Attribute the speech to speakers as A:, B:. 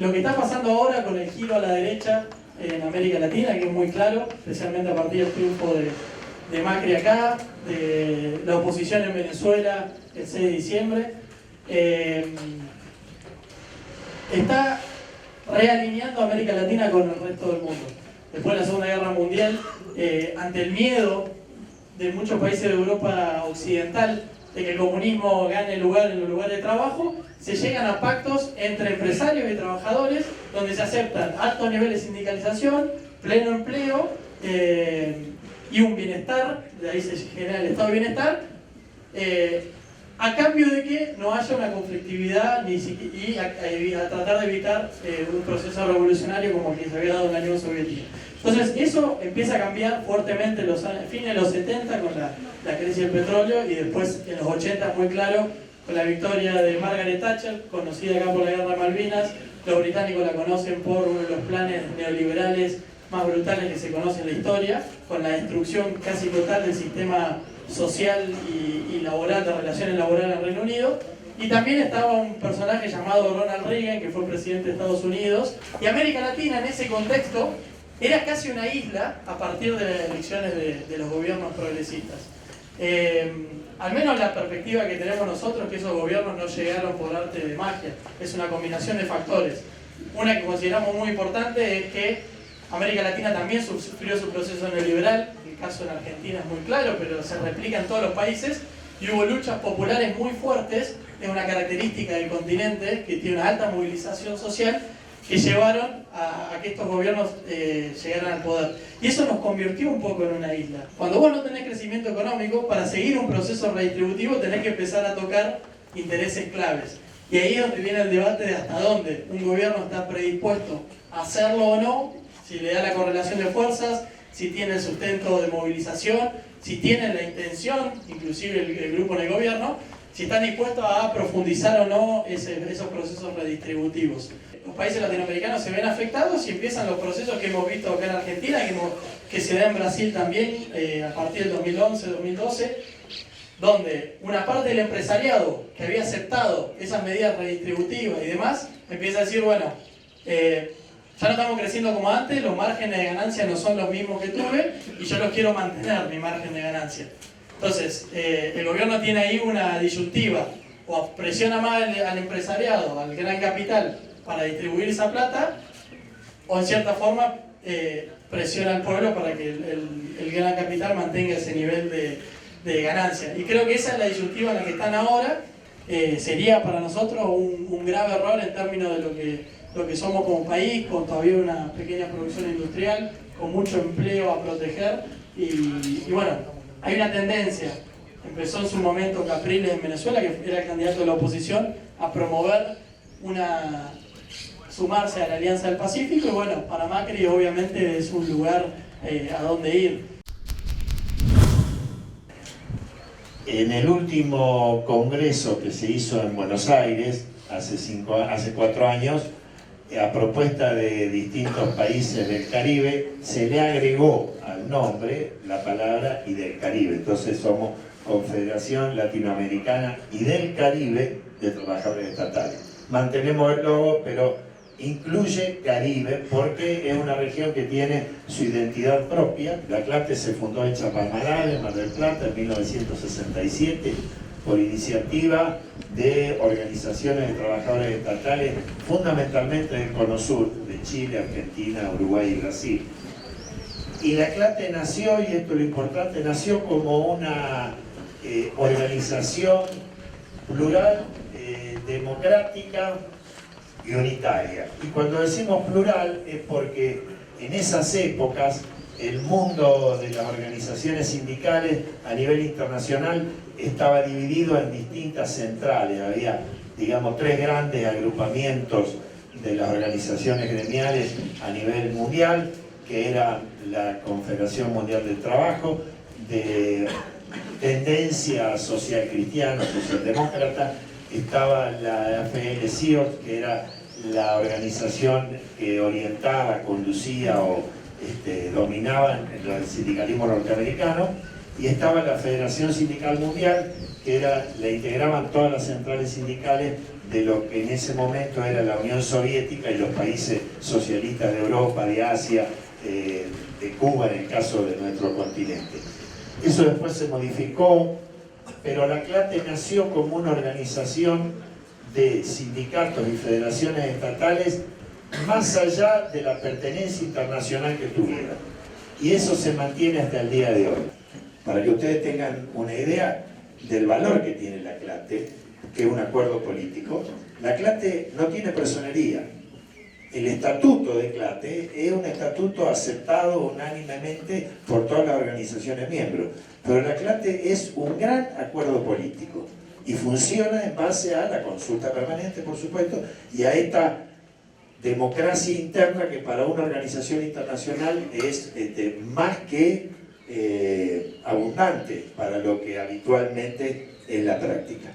A: Lo que está pasando ahora con el giro a la derecha en América Latina, que es muy claro, especialmente a partir del triunfo de Macri acá, de la oposición en Venezuela el 6 de diciembre, está realineando a América Latina con el resto del mundo. Después de la Segunda Guerra Mundial, ante el miedo de muchos países de Europa Occidental de que el comunismo gane lugar en los lugares de trabajo, se llegan a pactos entre empresarios y trabajadores donde se aceptan altos niveles de sindicalización, pleno empleo y un bienestar, de ahí se genera el estado de bienestar, a cambio de que no haya una conflictividad y a tratar de evitar un proceso revolucionario como el que se había dado en la Unión Soviética. Entonces eso empieza a cambiar fuertemente en los fines de los 70 con la crisis del petróleo y después en los 80 muy claro con la victoria de Margaret Thatcher, conocida acá por la Guerra de Malvinas. Los británicos la conocen por uno de los planes neoliberales más brutales que se conoce en la historia, con la destrucción casi total del sistema social y laboral, de relaciones laborales en el Reino Unido. Y también estaba un personaje llamado Ronald Reagan, que fue presidente de Estados Unidos. Y América Latina en ese contexto era casi una isla a partir de las elecciones de los gobiernos progresistas. Al menos la perspectiva que tenemos nosotros, que esos gobiernos no llegaron por arte de magia, es una combinación de factores. Una que consideramos muy importante es que América Latina también sufrió su proceso neoliberal, el caso en Argentina es muy claro, pero se replica en todos los países, y hubo luchas populares muy fuertes, es una característica del continente que tiene una alta movilización social, que llevaron a que estos gobiernos llegaran al poder. Y eso nos convirtió un poco en una isla. Cuando vos no tenés crecimiento económico, para seguir un proceso redistributivo tenés que empezar a tocar intereses claves. Y ahí es donde viene el debate de hasta dónde un gobierno está predispuesto a hacerlo o no, si le da la correlación de fuerzas, si tiene el sustento de movilización, si tiene la intención, inclusive el grupo en el gobierno, si están dispuestos a profundizar o no esos procesos redistributivos. Los países latinoamericanos se ven afectados y empiezan los procesos que hemos visto acá en Argentina, que se da en Brasil también a partir del 2011-2012, donde una parte del empresariado que había aceptado esas medidas redistributivas y demás, empieza a decir, bueno, ya no estamos creciendo como antes, los márgenes de ganancia no son los mismos que tuve y yo los quiero mantener, mi margen de ganancia. Entonces, el gobierno tiene ahí una disyuntiva, o presiona más al empresariado, al gran capital, para distribuir esa plata, o en cierta forma presiona al pueblo para que el gran capital mantenga ese nivel de ganancia. Y creo que esa es la disyuntiva en la que están ahora. Sería para nosotros un grave error en términos de lo que somos como país, con todavía una pequeña producción industrial, con mucho empleo a proteger, y bueno, hay una tendencia. Empezó en su momento Capriles en Venezuela, que era el candidato de la oposición, a promover sumarse a la Alianza del Pacífico, y bueno, para Macri obviamente es un lugar a donde ir.
B: En el último congreso que se hizo en Buenos Aires, hace 4 años, a propuesta de distintos países del Caribe, se le agregó al nombre la palabra y del Caribe. Entonces somos Confederación Latinoamericana y del Caribe de Trabajadores Estatales. Mantenemos el logo, pero incluye Caribe porque es una región que tiene su identidad propia. La CLATE se fundó en Chapadmalal, en Mar del Plata, en 1967, por iniciativa de organizaciones de trabajadores estatales, fundamentalmente del Cono Sur, de Chile, Argentina, Uruguay y Brasil. Y la CLATE nació, y esto es lo importante, nació como una organización plural, democrática y unitaria. Y cuando decimos plural es porque en esas épocas el mundo de las organizaciones sindicales a nivel internacional estaba dividido en distintas centrales. Había, digamos, 3 grandes agrupamientos de las organizaciones gremiales a nivel mundial, que era la Confederación Mundial del Trabajo, de tendencia social cristiana, socialdemócrata. Estaba la AFL-CIO, que era la organización que orientaba, conducía o dominaba el sindicalismo norteamericano, y estaba la Federación Sindical Mundial, que la integraban todas las centrales sindicales de lo que en ese momento era la Unión Soviética y los países socialistas de Europa, de Asia, de Cuba en el caso de nuestro continente. Eso después se modificó, pero la CLATE nació como una organización de sindicatos y federaciones estatales más allá de la pertenencia internacional que tuviera. Y eso se mantiene hasta el día de hoy. Para que ustedes tengan una idea del valor que tiene la CLATE, que es un acuerdo político, la CLATE no tiene personería. El estatuto de CLATE es un estatuto aceptado unánimemente por todas las organizaciones miembros, pero la CLATE es un gran acuerdo político y funciona en base a la consulta permanente, por supuesto, y a esta democracia interna que para una organización internacional es más que abundante para lo que habitualmente es la práctica.